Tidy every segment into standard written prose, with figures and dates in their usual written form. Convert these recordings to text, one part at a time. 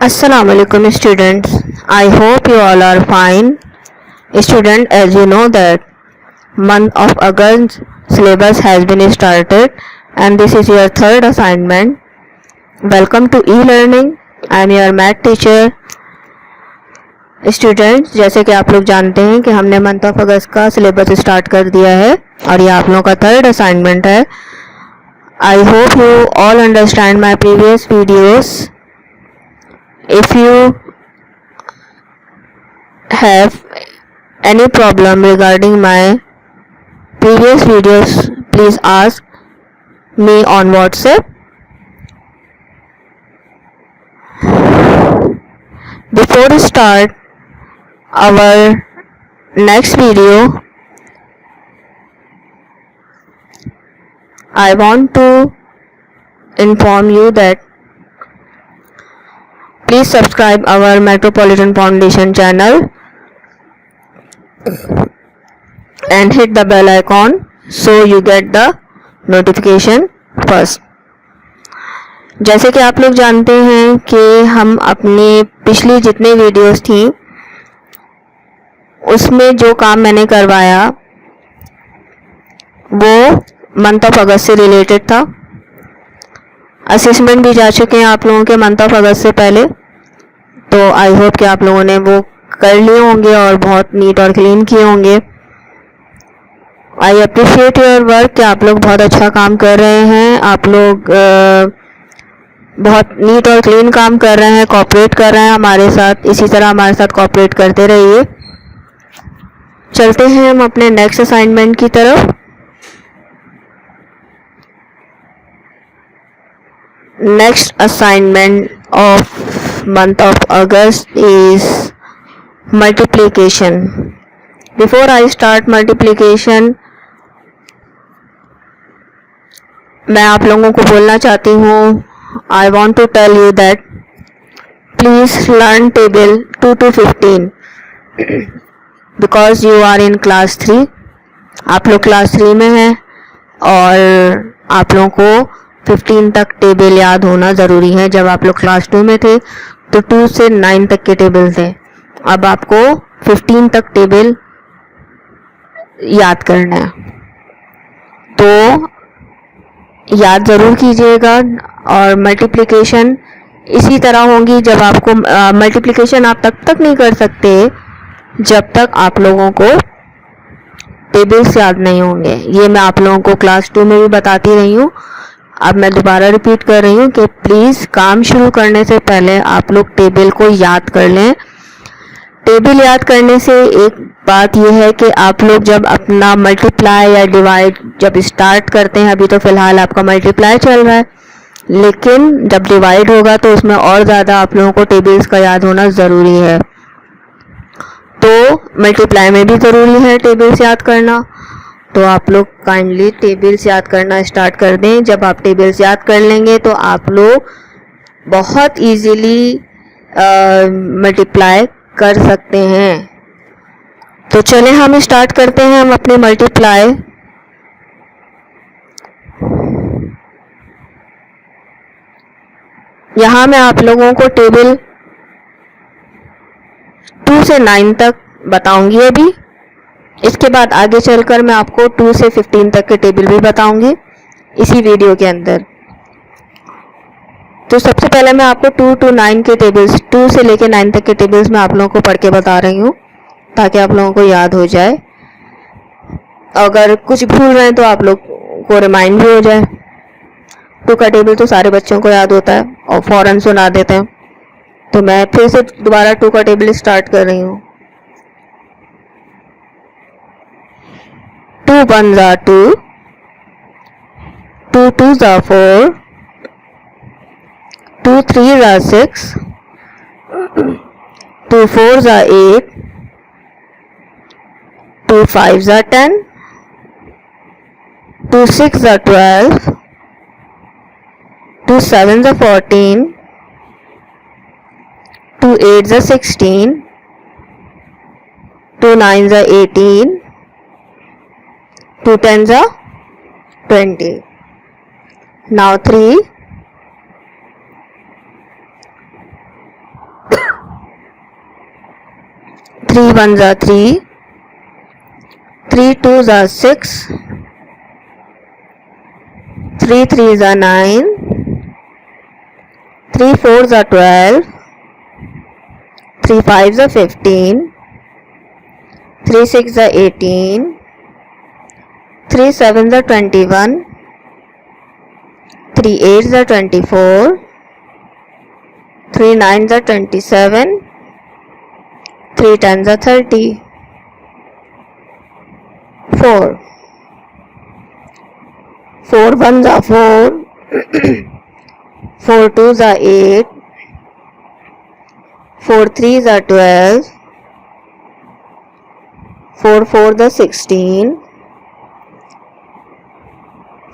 Assalamu alaikum students. I hope you all are fine. Student, as you know that month of August syllabus has been started and this is your third assignment. Welcome to e-learning. I am your math teacher. Students, जैसे कि आप लोग जानते हैं कि हमने month of अगस्त का syllabus start कर दिया है और ये आप लोगों का थर्ड असाइनमेंट है. I hope you all understand my previous videos. If you have any problem regarding my previous videos, please ask me on WhatsApp. Before we start our next video, I want to inform you that please subscribe our Metropolitan Foundation channel and hit the bell icon so you get the notification first. जैसे कि आप लोग जानते हैं कि हम अपनी पिछली जितने वीडियोस थी उसमें जो काम मैंने करवाया वो मंथ ऑफ अगस्त से रिलेटेड था. असेसमेंट भी जा चुके हैं आप लोगों के मंथ ऑफ अगस्त से पहले, तो आई होप कि आप लोगों ने वो कर लिए होंगे और बहुत नीट और क्लीन किए होंगे. आई अप्रिशिएट योर वर्क कि आप लोग बहुत अच्छा काम कर रहे हैं. आप लोग बहुत नीट और क्लीन काम कर रहे हैं, कोऑपरेट कर रहे हैं हमारे साथ. इसी तरह हमारे साथ कोऑपरेट करते रहिए. चलते हैं हम अपने नेक्स्ट असाइनमेंट की तरफ. Next assignment of month of August is multiplication. Before I start multiplication, मैं आप लोगों को बोलना चाहती हूँ, I want to tell you that please learn table 2 to 15 because you are in class 3. आप लोग क्लास 3 में हैं और आप लोगों को 15 तक टेबल याद होना ज़रूरी है. जब आप लोग क्लास 2 में थे तो 2 से 9 तक के टेबल थे. अब आपको 15 तक टेबल याद करना है, तो याद ज़रूर कीजिएगा. और मल्टीप्लिकेशन इसी तरह होंगी. जब आपको मल्टीप्लिकेशन आप तक नहीं कर सकते जब तक आप लोगों को टेबल्स याद नहीं होंगे. ये मैं आप लोगों को क्लास 2 में भी बताती रही हूँ. अब मैं दोबारा रिपीट कर रही हूँ कि प्लीज़ काम शुरू करने से पहले आप लोग टेबल को याद कर लें. टेबल याद करने से एक बात यह है कि आप लोग जब अपना मल्टीप्लाई या डिवाइड जब स्टार्ट करते हैं, अभी तो फ़िलहाल आपका मल्टीप्लाई चल रहा है, लेकिन जब डिवाइड होगा तो उसमें और ज़्यादा आप लोगों को टेबल्स का याद होना ज़रूरी है. तो मल्टीप्लाई में भी ज़रूरी है टेबल्स याद करना. तो आप लोग काइंडली टेबल्स याद करना स्टार्ट कर दें. जब आप टेबल्स याद कर लेंगे तो आप लोग बहुत इजीली मल्टीप्लाई कर सकते हैं. तो चलें हम स्टार्ट करते हैं हम अपनी मल्टीप्लाई. यहाँ मैं आप लोगों को टेबल 2 से 9 तक बताऊंगी अभी. इसके बाद आगे चलकर मैं आपको 2 से 15 तक के टेबल भी बताऊंगी इसी वीडियो के अंदर. तो सबसे पहले मैं आपको 2 to 9 के टेबल्स, 2 से लेके 9 तक के टेबल्स मैं आप लोगों को पढ़ के बता रही हूँ ताकि आप लोगों को याद हो जाए. अगर कुछ भूल रहे हैं तो आप लोग को रिमाइंड भी हो जाए. 2 का टेबल तो सारे बच्चों को याद होता है और फ़ौरन सुना देते हैं. तो मैं फिर से दोबारा 2 का टेबल स्टार्ट कर रही हूँ. 2 1s are 2, 2 2s are 4, 2 3s are 6, 2 4s are 8, 2 5s are 10, 2 6s are 12, 2 7s are 14, 2 8s are 16, 2 9s are 18, 2 10s are 20. Now 3 3 1s are 3, 3 2s are 6, 3 3s are 9, 3 4s are 12, 3 5s are 15, 3 6s are 18, 3 7s are 21, 3 8s are 24, 3 9s are 27, 3 10s are 30. 4 4 1s are 4, 4 2s are 8, 4 3s are 12, 4 4s are 16,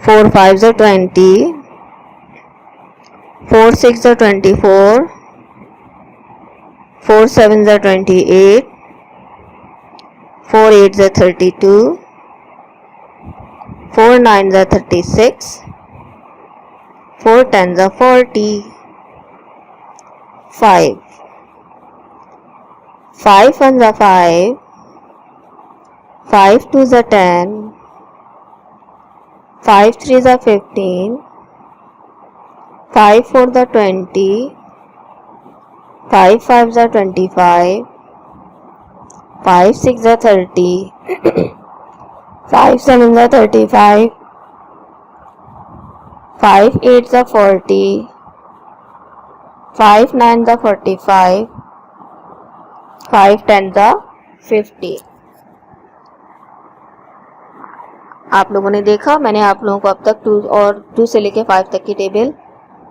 4 5s are 20, 4 6s are 24, 4 7s are 28, 4 8s are 32, 4 9s are 36, 4 10s are 40. 5 5 1s are 5, 5 2s are 10, 5 3s are 15, 5 4s are 20, 5 5s are 25, 5 6s are 30, 5 7s are 35, 5 8s are 40, 5 9s are 45, 5 10s are 50. आप लोगों ने देखा, मैंने आप लोगों को अब तक 2 से लेके 5 तक की टेबल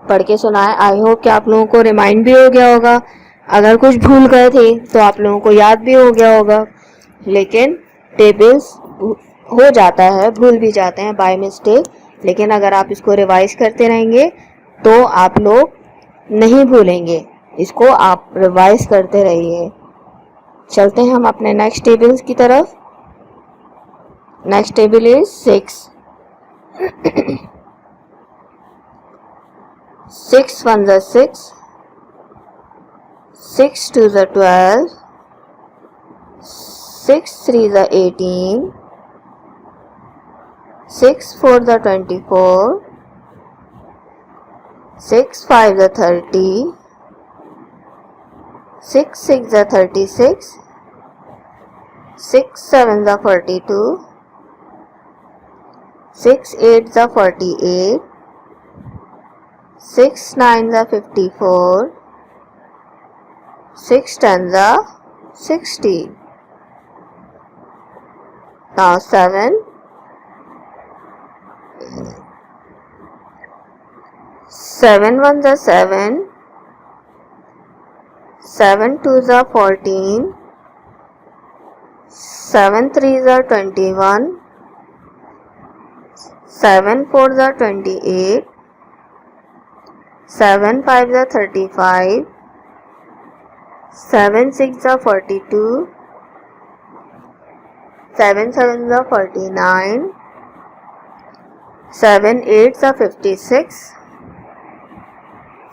पढ़ के सुनाया। आई होप कि आप लोगों को रिमाइंड भी हो गया होगा। अगर कुछ भूल गए थे तो आप लोगों को याद भी हो गया होगा, लेकिन टेबल्स हो जाता है, भूल भी जाते हैं बाय मिस्टेक। लेकिन अगर आप इसको रिवाइज करते रहेंगे तो आप लोग नहीं भूलेंगे। इसको आप रिवाइज करते रहिए। चलते हैं हम अपने नेक्स्ट टेबल्स की तरफ। Next table is 6 6 1s are 6, 6 2s are 12, 6 3s are 18, 6 4s are 24, 6 5s are 30, 6 6s are 36, 6 7s are 42, 6 8s are 48, 6 9s are 54, 6 10s are 60. Now 7 1s are 7, 7 2s are 14, 7 3s are 21, 7 4s are 28, 7 5s are 35, 7 6s are 42, 7 7s are 49, 7 8s are 56,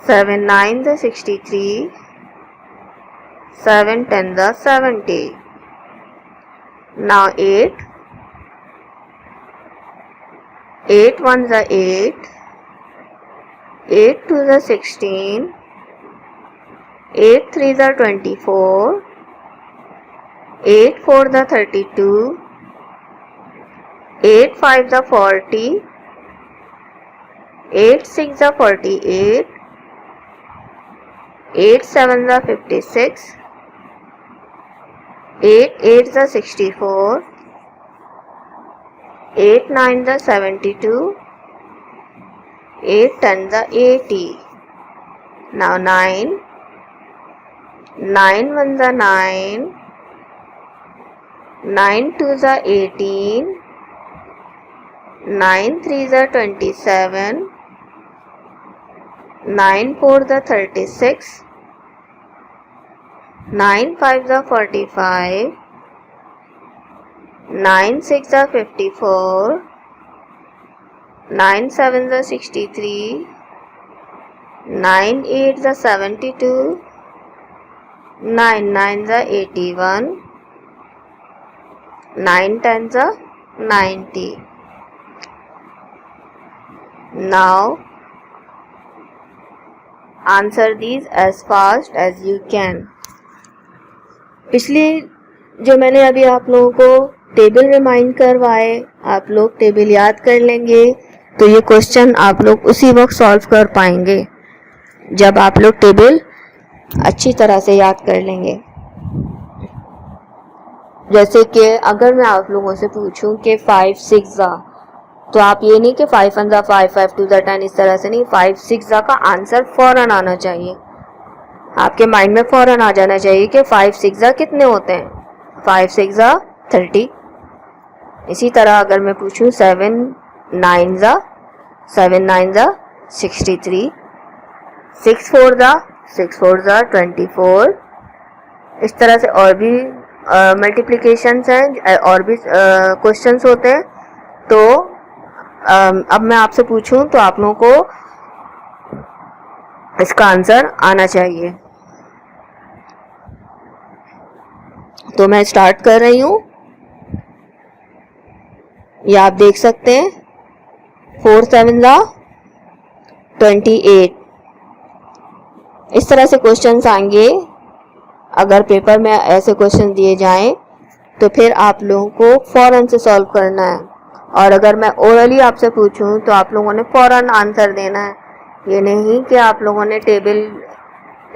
7 9s are 63, 7 10s are 70. Now 8 1s are 8, 8 2s are 16, 8 3s are 24, 8 4s are 32, 8 5s are 40, 8 6s are 48, 8 7s are 56, 8 8s are 64, 8 9s are 72, 8 10s are 80. Now 9 1s are 9, 9 2s are 18, 9 3s are 27, 9 4s are 36, 9 5s are 45, 9 6s are 54, 9 7s are 63, 9 8s are 72, 9 9s are 81, 9 10s are 90. Now answer these as fast as you can. पिछली जो मैंने अभी आप लोगों को table remind करवाए, आप लोग टेबल याद कर लेंगे तो ये क्वेश्चन आप लोग उसी वक्त सॉल्व कर पाएंगे जब आप लोग टेबल अच्छी तरह से याद कर लेंगे. जैसे कि अगर मैं आप लोगों से पूछूं कि 5 6 जा, तो आप ये नहीं कि 5 1 जा 5 5 2 जा 10, इस तरह से नहीं. 5 6 जा का आंसर फौरन आना चाहिए, आपके माइंड में फौरन आ जाना चाहिए कि 5 6 जा कितने होते हैं. 5 6 जा 30. इसी तरह अगर मैं पूछूं 7 9 जा 63. 6 4 जा 24. इस तरह से और भी मल्टीप्लिकेशंस हैं और भी क्वेश्चंस होते हैं. तो अब मैं आपसे पूछूं तो आप लोगों को इसका आंसर आना चाहिए. तो मैं स्टार्ट कर रही हूं. ये आप देख सकते हैं 4 7 जा 28. इस तरह से क्वेश्चंस आएंगे. अगर पेपर में ऐसे क्वेश्चन दिए जाएं तो फिर आप लोगों को फौरन से सॉल्व करना है. और अगर मैं ओरली आपसे पूछूं तो आप लोगों ने फौरन आंसर देना है. ये नहीं कि आप लोगों ने टेबल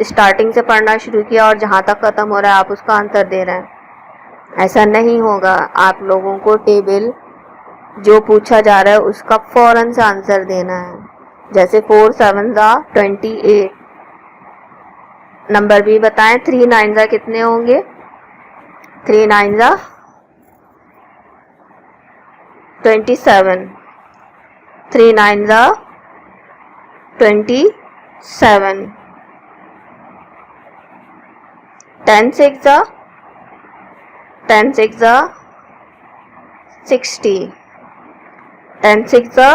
स्टार्टिंग से पढ़ना शुरू किया और जहां तक ख़त्म हो रहा है आप उसका आंसर दे रहे हैं. ऐसा नहीं होगा. आप लोगों को टेबल जो पूछा जा रहा है उसका फौरन से आंसर देना है. जैसे 4 7 जा 28. नंबर भी बताएं. 3 9 जा कितने होंगे. 3 9 जा 27. 3 9 जा 27. 10 6 जा 60. 10 6 जा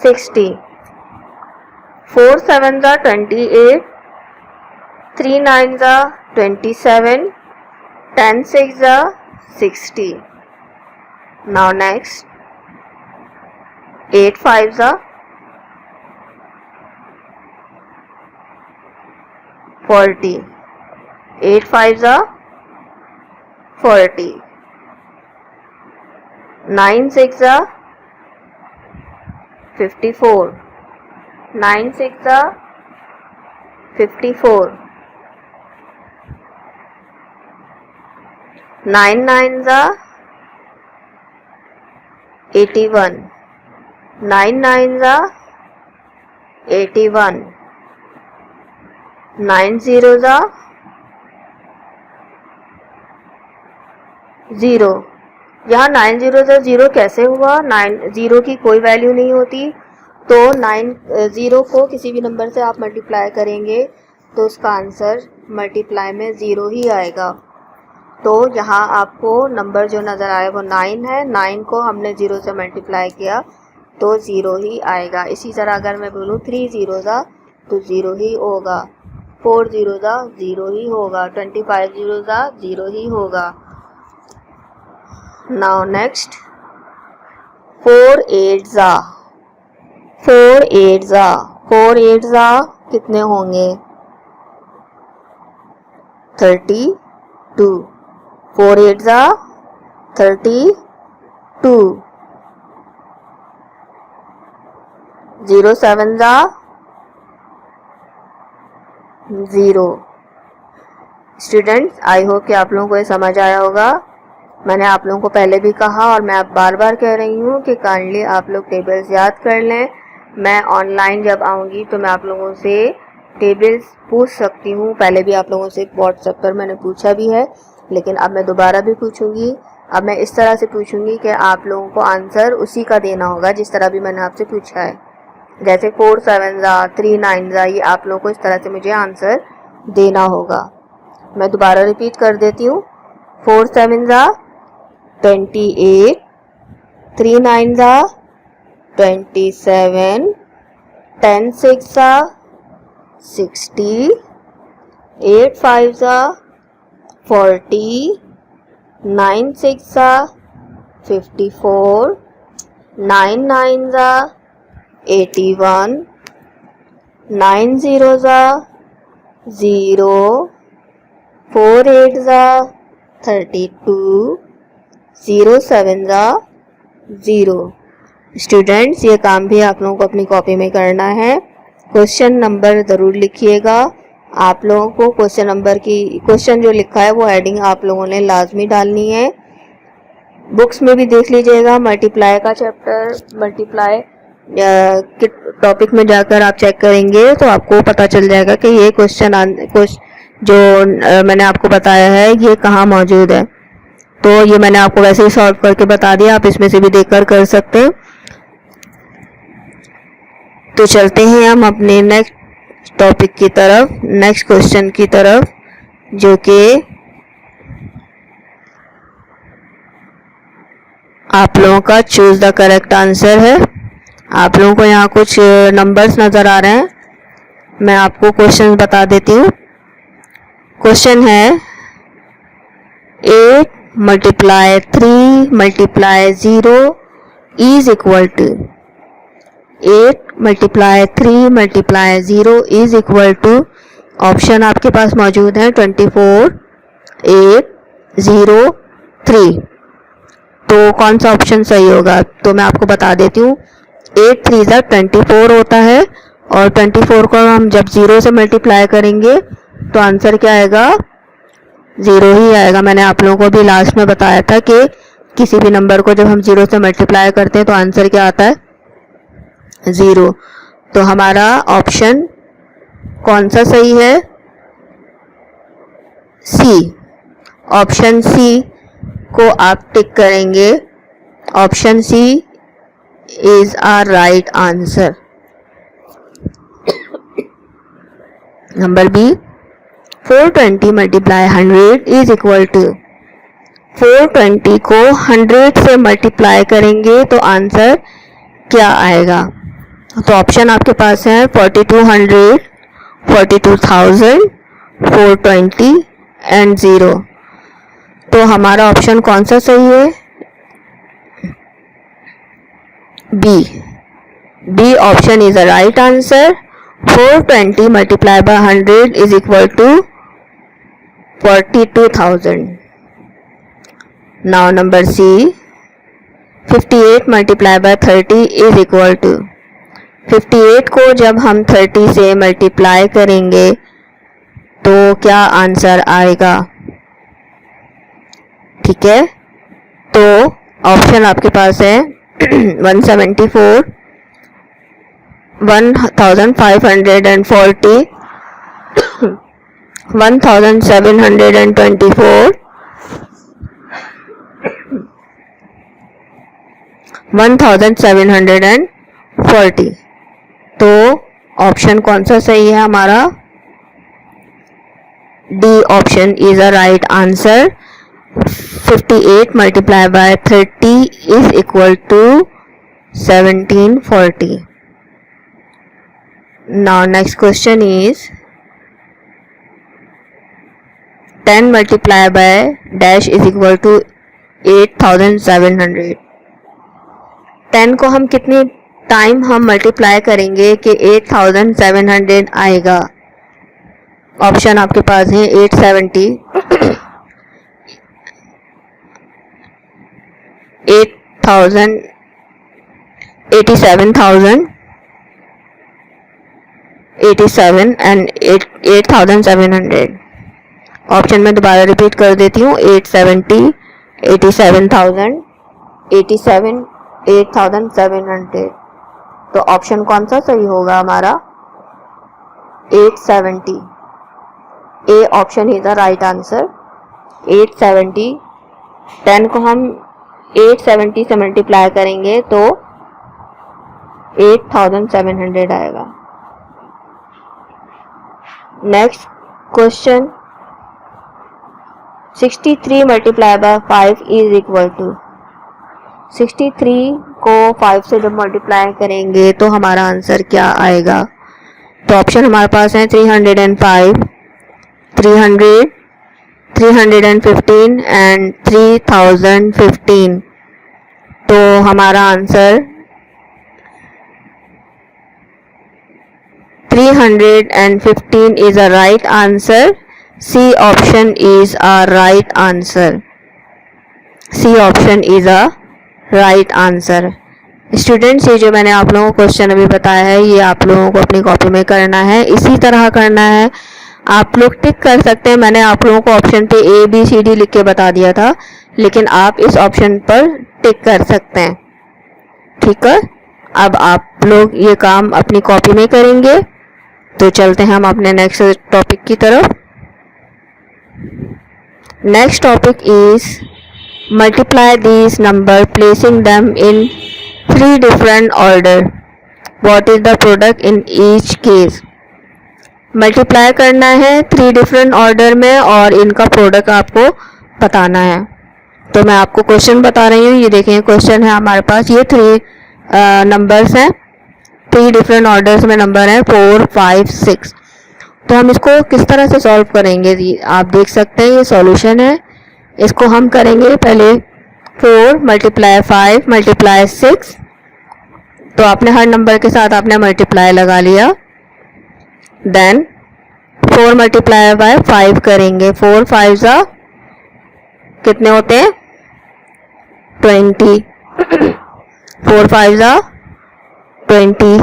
60. 4 7 जा 28. 3 9 जा 27. 10 6 जा 60. Now next 8 5 जा 40. 8 5 जा 40. 9 6 जा 54. 9 6 जा 54. 9 9 जा 81. 9 9 जा 81. 9 0 जा 0. यहाँ 9 0 जा 0 कैसे हुआ. 9 0 की कोई वैल्यू नहीं होती. तो 9 0 को किसी भी नंबर से आप मल्टीप्लाई करेंगे तो उसका आंसर मल्टीप्लाई में 0 ही आएगा. तो यहाँ आपको नंबर जो नज़र आए वो 9 है. 9 को हमने 0 से मल्टीप्लाई किया तो 0 ही आएगा. इसी तरह अगर मैं बोलूँ 3 0 जा तो 0 ही होगा. 4 0 जा 0 ही होगा. 25 0 जा 0 ही होगा. नाउ नेक्स्ट 4 8 जा 4 8 जा 4 8 जा कितने होंगे. 32. 4 8 जा 32. 0 7 जा 0. स्टूडेंट्स, आई होप कि आप लोगों को ये समझ आया होगा. मैंने आप लोगों को पहले भी कहा और मैं अब बार बार कह रही हूँ कि काइंडली आप लोग टेबल्स याद कर लें. मैं ऑनलाइन जब आऊँगी तो मैं आप लोगों से टेबल्स पूछ सकती हूँ. पहले भी आप लोगों से व्हाट्सएप पर मैंने पूछा भी है, लेकिन अब मैं दोबारा भी पूछूंगी. अब मैं इस तरह से पूछूंगी कि आप लोगों को आंसर उसी का देना होगा जिस तरह भी मैंने आपसे पूछा है. जैसे 4 7 जा 3 9 जा, ये आप लोगों को इस तरह से मुझे आंसर देना होगा. मैं दोबारा रिपीट कर देती हूँ. 4 7 जा 28. 3 9 जा 27. 10 6 जा 60. 8 5 जा 40. 9 6 54, 9 9 81, 9 0 0, 4 8 32, 0 7 0। स्टूडेंट्स, ये काम भी आप लोगों को अपनी कॉपी में करना है। क्वेश्चन नंबर ज़रूर लिखिएगा। आप लोगों को क्वेश्चन जो लिखा है वो हेडिंग आप लोगों ने लाजमी डालनी है। बुक्स में भी देख लीजिएगा, मल्टीप्लाई का चैप्टर, मल्टीप्लाई के टॉपिक में जाकर आप चेक करेंगे तो आपको पता चल जाएगा कि ये जो मैंने आपको बताया है ये कहाँ मौजूद है। तो ये मैंने आपको वैसे ही सॉल्व करके बता दिया, आप इसमें से भी देखकर कर सकते हैं। तो चलते हैं हम अपने नेक्स्ट टॉपिक की तरफ, नेक्स्ट क्वेश्चन की तरफ, जो कि आप लोगों का चूज द करेक्ट आंसर है। आप लोगों को यहाँ कुछ नंबर्स नज़र आ रहे हैं, मैं आपको क्वेश्चन बता देती हूँ। क्वेश्चन है 8 multiply 3 multiply 0 is equal to 8 multiply 3 multiply 0 is equal to, option आपके पास मौजूद है 24 8 0 3। तो कौन सा ऑप्शन सही होगा? तो मैं आपको बता देती हूँ। 8 3 24 होता है और 24 को हम जब 0 से मल्टीप्लाई करेंगे तो आंसर क्या आएगा? 0 ही आएगा। मैंने आप लोगों को भी लास्ट में बताया था कि किसी भी नंबर को जब हम 0 से मल्टीप्लाई करते हैं तो आंसर क्या आता है? 0। तो हमारा ऑप्शन कौन सा सही है? सी। ऑप्शन सी को आप टिक करेंगे। Option C is our right answer. Number B, 420 multiply 100 is equal to, 420 को 100 से मल्टीप्लाई करेंगे तो आंसर क्या आएगा? तो ऑप्शन आपके पास है 4200, 42,000, 420 एंड 0। तो हमारा ऑप्शन कौन सा सही है? B. B option is a right answer. 420 multiply by 100 is equal to 42,000। Now number C, 58 multiply by 30 is equal to, 58 को जब हम 30 से मल्टीप्लाई करेंगे तो क्या आंसर आएगा? ठीक है, तो ऑप्शन आपके पास है 174, 1540, 1724, 1740। तो ऑप्शन कौन सा सही है हमारा? D option is a right answer. 58 multiply by 30 is equal to 1740। Now next question is 10 multiplied by dash is equal to 8700। 10 को हम कितनी टाइम हम मल्टीप्लाई करेंगे कि 8700 आएगा? ऑप्शन आपके पास है 870, 8000, 87,000, 87 एंड 8700। ऑप्शन में दोबारा रिपीट कर देती हूँ, 870, 87,000, 87, 8700। तो ऑप्शन कौन सा सही होगा हमारा? 870। A option is the right answer. 870, 10 को हम 870 से मल्टीप्लाई करेंगे तो 8700 आएगा। Next question, 63 multiply by 5 is equal to, 63 को 5 से जब मल्टीप्लाई करेंगे तो हमारा आंसर क्या आएगा? तो ऑप्शन हमारे पास है 305, 300, 315 एंड 3015। तो हमारा answer 315 is a right answer. C option is a right answer. C option is a right answer. Students, ये जो मैंने आप लोगों को क्वेश्चन अभी बताया है ये आप लोगों को अपनी कॉपी में करना है, इसी तरह करना है। आप लोग टिक कर सकते हैं। मैंने आप लोगों को ऑप्शन पे A B C D लिख के बता दिया था, लेकिन आप इस ऑप्शन पर टिक कर सकते हैं। ठीक है, अब आप लोग ये काम अपनी कॉपी में करेंगे। तो चलते हैं हम अपने नेक्स्ट टॉपिक की तरफ। Next topic is multiply these number placing them in 3 different order. What is the product in each case. Multiply करना है 3 डिफरेंट ऑर्डर में और इनका प्रोडक्ट आपको बताना है। तो मैं आपको क्वेश्चन बता रही हूँ। ये देखें, क्वेश्चन है हमारे पास, ये 3 नंबर्स हैं, 3 डिफरेंट ऑर्डर्स में नंबर है 4 5 6। तो हम इसको किस तरह से सॉल्व करेंगे, आप देख सकते हैं ये सॉल्यूशन है। इसको हम करेंगे पहले 4 मल्टीप्लाई 5 मल्टीप्लाई 6। तो आपने हर नंबर के साथ आपने मल्टीप्लाई लगा लिया। देन 4 मल्टीप्लाई बाय 5 करेंगे। 4 5 जा कितने होते हैं 20। 4 5 जा 20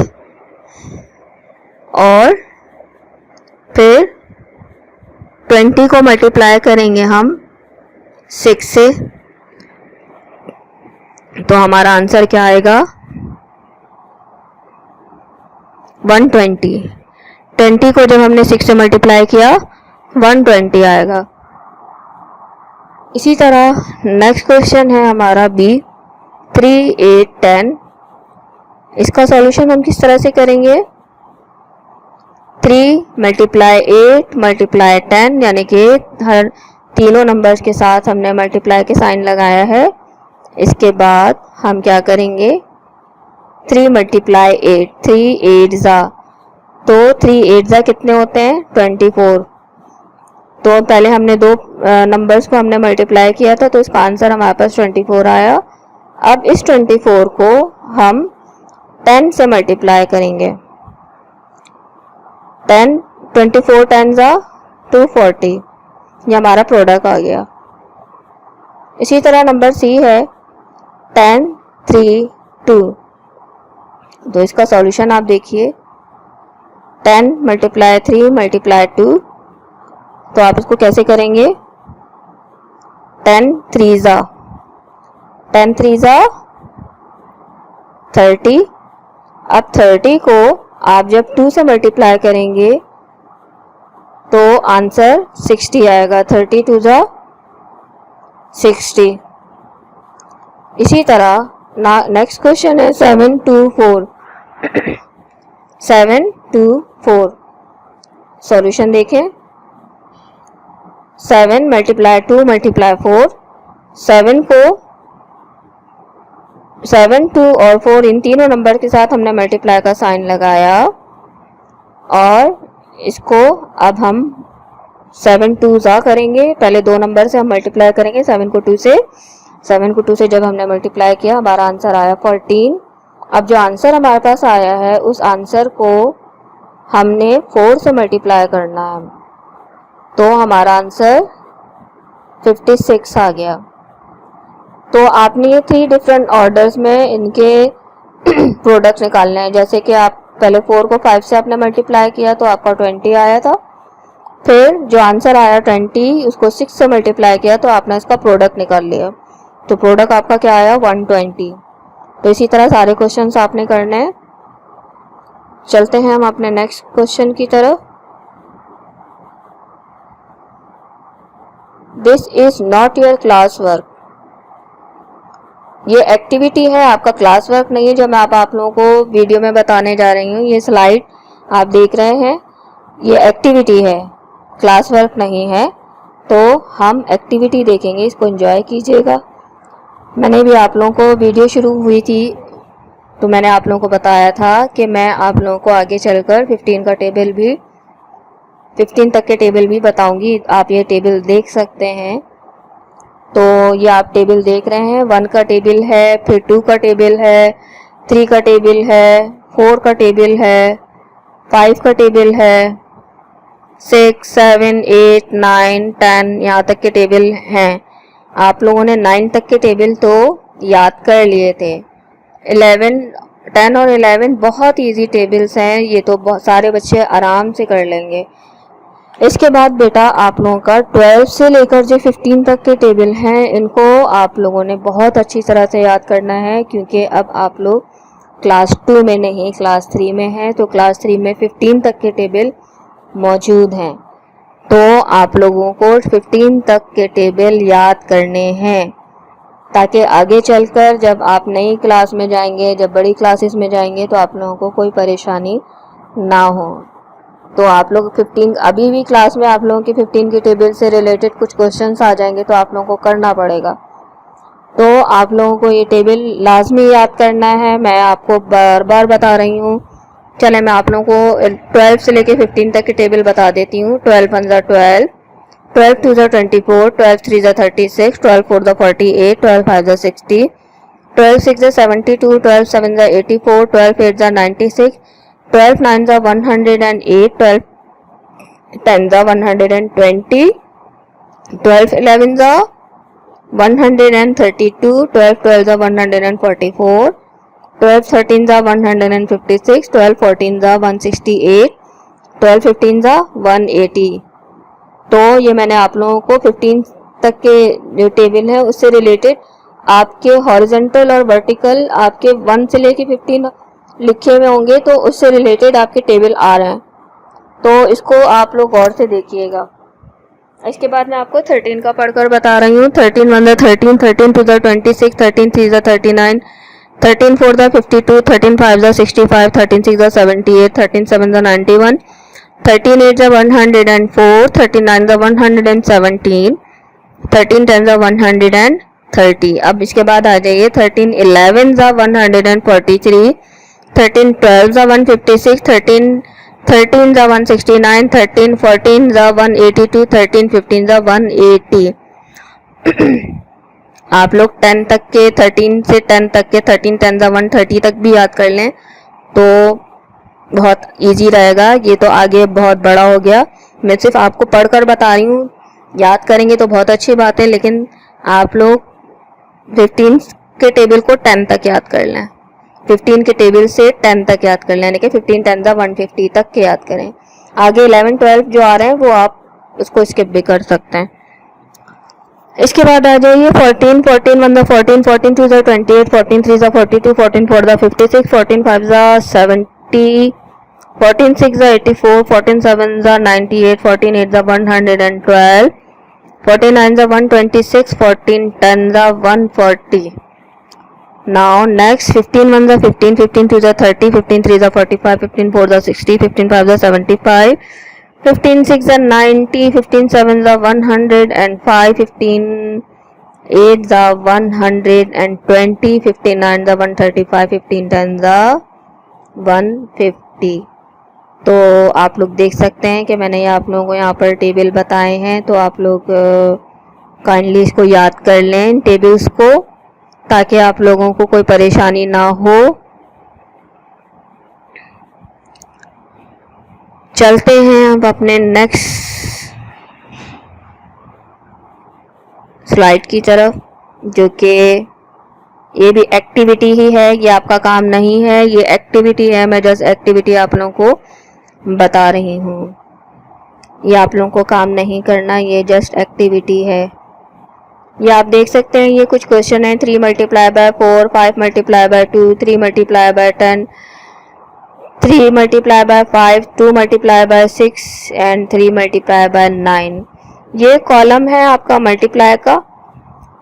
और फिर 20 को मल्टीप्लाई करेंगे हम 6 से। तो हमारा आंसर क्या आएगा 120। 20 को जब हमने 6 से मल्टीप्लाई किया 120 आएगा। इसी तरह नेक्स्ट क्वेश्चन है हमारा B 3 8 10। इसका सॉल्यूशन हम किस तरह से करेंगे 3 मल्टीप्लाई 8 मल्टीप्लाई 10, यानी कि हर तीनों नंबर्स के साथ हमने मल्टीप्लाई के साइन लगाया है। इसके बाद हम क्या करेंगे 3 मल्टीप्लाई 8, 3 8 जा, तो 3 8 जा कितने होते हैं 24। तो पहले हमने 2 नंबर्स को हमने मल्टीप्लाई किया था, तो इसका आंसर हमारे पास 24 आया। अब इस 24 को हम 10 से मल्टीप्लाई करेंगे। 10 24 10 जा 240, ये हमारा प्रोडक्ट आ गया। इसी तरह नंबर C है 10 3 2। तो इसका सॉल्यूशन आप देखिए 10 मल्टीप्लाई 3 मल्टीप्लाई 2। तो आप इसको कैसे करेंगे 10 3 जा 10 3 जा 30। अब 30 को आप जब 2 से मल्टीप्लाई करेंगे तो आंसर 60 आएगा। 30 2 जा 60। इसी तरह नेक्स्ट क्वेश्चन है 7 2 4। 7 2 4 सॉल्यूशन देखें 7 मल्टीप्लाई 2 मल्टीप्लाई 4। 7 को 7 2 और 4 इन तीनों नंबर के साथ हमने मल्टीप्लाई का साइन लगाया और इसको अब हम 7 2 जा करेंगे। पहले 2 नंबर से हम मल्टीप्लाई करेंगे 7 को 2 से। 7 को 2 से जब हमने मल्टीप्लाई किया हमारा आंसर आया 14। अब जो आंसर हमारे पास आया है उस आंसर को हमने 4 से मल्टीप्लाई करना है, तो हमारा आंसर 56 आ गया। तो आपने ये 3 डिफरेंट ऑर्डर्स में इनके प्रोडक्ट्स निकालने हैं। जैसे कि आप पहले 4 को 5 से आपने मल्टीप्लाई किया तो आपका 20 आया था। फिर जो आंसर आया 20 उसको 6 से मल्टीप्लाई किया तो आपने इसका प्रोडक्ट निकाल लिया, तो प्रोडक्ट आपका क्या आया 120। तो इसी तरह सारे क्वेश्चंस आपने करने हैं। चलते हैं हम अपने नेक्स्ट क्वेश्चन की तरफ। This is not your class work. ये एक्टिविटी है, आपका क्लास वर्क नहीं है जो मैं आप लोगों को वीडियो में बताने जा रही हूँ। ये स्लाइड आप देख रहे हैं, ये एक्टिविटी है, क्लास वर्क नहीं है। तो हम एक्टिविटी देखेंगे, इसको एंजॉय कीजिएगा। मैंने भी आप लोगों को वीडियो शुरू हुई थी तो मैंने आप लोगों को बताया था कि मैं आप लोगों को आगे चलकर 15 का टेबल भी 15 तक के टेबल भी बताऊंगी, आप ये टेबल देख सकते हैं। तो ये आप टेबल देख रहे हैं, 1 का टेबल है, फिर 2 का टेबल है, 3 का टेबल है, 4 का टेबल है, 5 का टेबल है, 6, 7, 8, 9, 10 यहाँ तक के टेबल हैं। आप लोगों ने 9 तक के टेबल तो याद कर लिए थे। 11, 10 और 11 बहुत इजी टेबल्स हैं, ये तो बहुत सारे बच्चे आराम से कर लेंगे। इसके बाद बेटा आप लोगों का 12 से लेकर जो 15 तक के टेबल हैं, इनको आप लोगों ने बहुत अच्छी तरह से याद करना है, क्योंकि अब आप लोग क्लास 2 में नहीं क्लास 3 में हैं। तो क्लास 3 में 15 तक के टेबल मौजूद हैं। तो आप लोगों को 15 तक के टेबल याद करने हैं, ताकि आगे चलकर जब आप नई क्लास में जाएंगे, जब बड़ी क्लासेस में जाएंगे, तो आप लोगों को कोई परेशानी ना हो। तो आप लोग 15 अभी भी क्लास में आप लोगों की 15 के टेबल से रिलेटेड कुछ क्वेश्चंस आ जाएंगे, तो आप लोगों को करना पड़ेगा। तो आप लोगों को ये टेबल लाजमी याद करना है, मैं आपको बार बार बता रही हूँ। चले मैं आप लोगों को 12 से लेके 15 तक के टेबल बता देती हूँ। 12 1 ज़ा 12, 12 2 ज़ा 24, 12 3 ज़ा 36, 12 4 ज़ा 48, 12 5 ज़ा 60, 12 6 ज़ा 72, 12 7 ज़ा 84, 12 8 ज़ा 96, 12 9 ज़ा 108, 12 10 ज़ा 120, 12 11 ज़ा 132, 12 12 ज़ा 144, 12 13 ज़ा 156, 12 14 ज़ा 168, 12 15 ज़ा 180। तो ये मैंने आप लोगों को 15 तक के जो टेबल है उससे रिलेटेड आपके हॉरिजॉन्टल और वर्टिकल आपके 1 से लेके 15 लिखे हुए होंगे, तो उससे रिलेटेड आपके टेबल आ रहे हैं। तो इसको आप लोग गौर से देखिएगा। इसके बाद मैं आपको 13 का पढ़कर बता रही हूँ। 13 1 ज़ा 13, 13 2 ज़ा 26, 13 3 ज़ा 39, 13 4 ज़ा 52, 13 5 ज़ा 65, 13 6 ज़ा 78, 13 7 ज़ा 91, 13 8 ज़ा 104, 13 9 ज़ा 117, 13 10 ज़ा 130। अब इसके बाद आ जाइए 13 11 ज़ा 143, 13 12 ज़ा 156, 13 ज़ा 169, 13 14 ज़ा 182, 13 15 ज़ा 180। आप लोग 10 तक के 13 से 10 तक के 13 10 ज़ा 130 तक भी याद कर लें तो बहुत इजी रहेगा। ये तो आगे बहुत बड़ा हो गया, मैं सिर्फ आपको पढ़कर बता रही हूँ। याद करेंगे तो बहुत अच्छी बात है, लेकिन आप लोग 15 के टेबल को 10 तक याद कर लें। 15 के टेबल से 10 तक याद कर लें, यानी कि 15 10 ज़ा 150 तक के याद करें। आगे 11 12 जो आ रहे हैं वो आप उसको स्किप भी कर सकते हैं। इसके बाद आ जाइए 14 14 1 ज़ा 14, 14 2 ज़ा 28, 14 3 ज़ा 42, 14 4 ज़ा 56, 14 5 ज़ा 70, 14 6 ज़ा 84, 14 7 ज़ा 98, 14 8 ज़ा 112, 14 9 ज़ा 126, 14 10 ज़ा 140। Now next 15 1 ज़ा 15, 15 2 ज़ा 30, 15 3 ज़ा 45, 15 4 ज़ा 60, 15 5 ज़ा 75, 15 6 ज़ा 90, 15 7 ज़ा 105, 15 8 ज़ा 120, 15 9 ज़ा 135, 15 10 ज़ा 150। तो आप लोग देख सकते हैं कि मैंने आप लोगों को यहाँ पर टेबल बताए हैं, तो आप लोग काइंडली इसको याद कर लें टेबल्स को, ताकि आप लोगों को कोई परेशानी ना हो। चलते हैं अब अपने नेक्स्ट स्लाइड की तरफ, जो कि ये भी एक्टिविटी ही है, ये आपका काम नहीं है, ये एक्टिविटी है। मैं जस्ट एक्टिविटी आप लोगों को बता रही हूँ, ये आप लोगों को काम नहीं करना, ये जस्ट एक्टिविटी है। ये आप देख सकते हैं, ये कुछ क्वेश्चन है। 3 multiply by 4, 5 multiply by 2, 3 multiply by 10, 3 multiply by 5, 2 multiply by 6 and 3 multiply by 9। ये कॉलम है आपका मल्टीप्लाई का।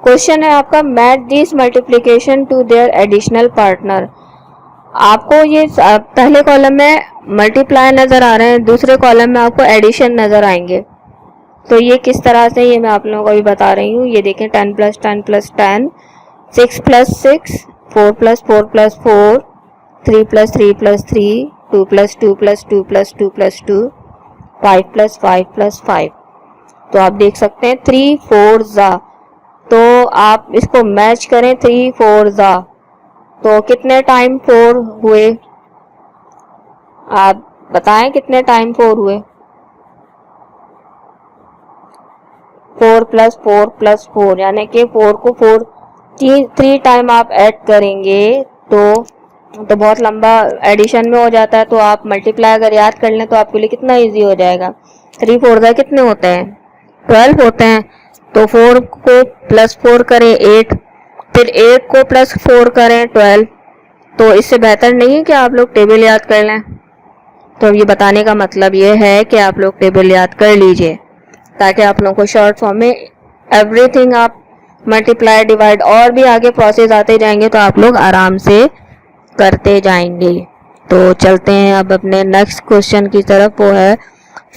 क्वेश्चन है आपका match this multiplication to their additional partner. आपको ये पहले कॉलम में मल्टीप्लाई नज़र आ रहे हैं, दूसरे कॉलम में आपको एडिशन नज़र आएंगे। तो ये किस तरह से, ये मैं आप लोगों को भी बता रही हूँ। ये देखें 10 + 10 + 10, 6 + 6, 4 + 4 + 4, 3 + 3 + 3, 2 + 2 + 2 + 2 + 2, 5 प्लस 5 प्लस 5। तो आप देख सकते हैं 3 4 ज़ा, तो आप इसको मैच करें 3 4 ज़ा, तो कितने टाइम 4 हुए, आप बताएं कितने टाइम 4 हुए। 4 प्लस 4 प्लस 4, यानी कि 4 को 3 टाइम आप ऐड करेंगे तो बहुत लंबा एडिशन में हो जाता है। तो आप मल्टीप्लाई अगर याद कर लें तो आपके लिए कितना इजी हो जाएगा। 3 4 का कितने होते हैं, 12 होते हैं। तो 4 को प्लस 4 करें 8, फिर 8 को प्लस 4 करें 12। तो इससे बेहतर नहीं है कि आप लोग टेबल याद कर लें। तो ये बताने का मतलब ये है कि आप लोग टेबल याद कर लीजिए, ताकि आप लोगों को शॉर्ट फॉर्म में एवरीथिंग आप मल्टीप्लाई डिवाइड और भी आगे प्रोसेस आते जाएंगे तो आप लोग आराम से करते जाएंगे। तो चलते हैं अब अपने नेक्स्ट क्वेश्चन की तरफ, वो है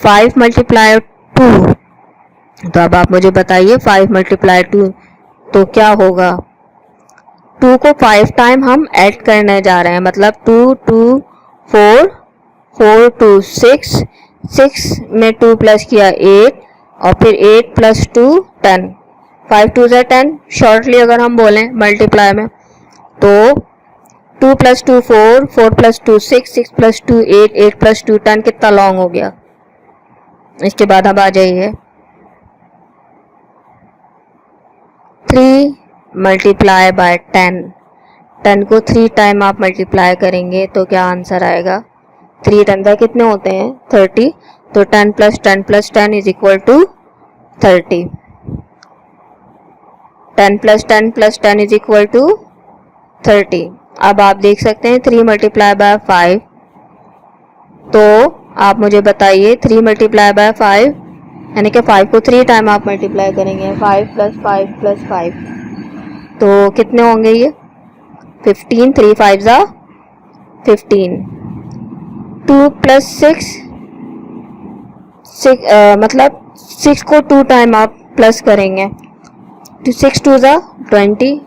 5 मल्टीप्लाई 2। तो अब आप मुझे बताइए 5 मल्टीप्लाई 2 तो क्या होगा। 2 को 5 टाइम हम ऐड करने जा रहे हैं, मतलब 2 2 4 4 2 6, 6 में 2 प्लस किया 8, और फिर 8 प्लस 2 10, 5 2 ज़ा 10। शॉर्टली अगर हम बोलें मल्टीप्लाई में तो 2 प्लस 2 4, 4 प्लस 2 6, 6 प्लस 2 8, 8 प्लस 2 10, कितना लॉन्ग हो गया। इसके बाद अब आ जाइए 3 मल्टीप्लाई बाय 10। 10 को 3 टाइम आप मल्टीप्लाई करेंगे तो क्या आंसर आएगा। 3 10 का कितने होते हैं 30, तो 10 plus 10 plus 10 is equal to 30। 10 plus 10 plus 10 is equal to 30। अब आप देख सकते हैं 3 मल्टीप्लाई बाय 5, तो आप मुझे बताइए 3 मल्टीप्लाई बाय 5, यानी कि 5 को 3 टाइम आप मल्टीप्लाई करेंगे, 5 प्लस 5 प्लस 5, तो कितने होंगे ये 15, 3 5 ज़ा 15। 2 प्लस 6 मतलब 6 को 2 टाइम आप प्लस करेंगे, तो 6 2 ज़ा 20,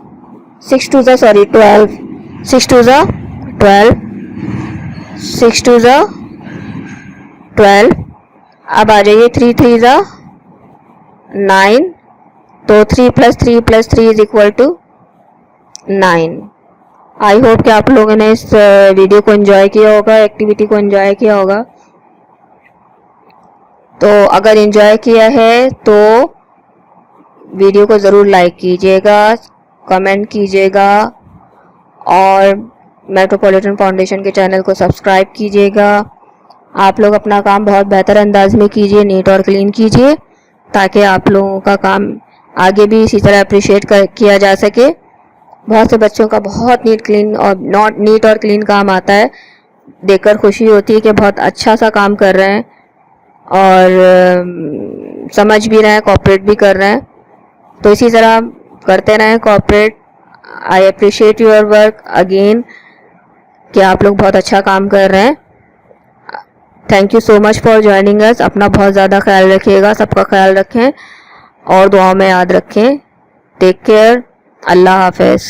6 2 ज़ा सॉरी 12, 6 2 ज़ा 12, 6 2 ज़ा 12। अब आ जाइए 3 3 ज़ा 9, तो 3 plus 3 plus 3 is equal to 9। I hope कि आप लोगों ने इस वीडियो को एंजॉय किया होगा, एक्टिविटी को एंजॉय किया होगा। तो अगर एंजॉय किया है तो वीडियो को ज़रूर लाइक कीजिएगा, कमेंट कीजिएगा, और मेट्रोपॉलिटन फाउंडेशन के चैनल को सब्सक्राइब कीजिएगा। आप लोग अपना काम बहुत बेहतर अंदाज में कीजिए, नीट और क्लीन कीजिए, ताकि आप लोगों का काम आगे भी इसी तरह अप्रिशिएट किया जा सके। बहुत से बच्चों का बहुत नीट और क्लीन काम आता है, देखकर खुशी होती है कि बहुत अच्छा सा काम कर रहे हैं और समझ भी रहे हैं, कोऑपरेट भी कर रहे हैं। तो इसी तरह करते रहें cooperate. I appreciate your work again, कि आप लोग बहुत अच्छा काम कर रहे हैं। Thank you so much for joining us. अपना बहुत ज़्यादा ख्याल रखिएगा, सबका ख्याल रखें और दुआओं में याद रखें। टेक केयर, अल्लाह हाफिज़।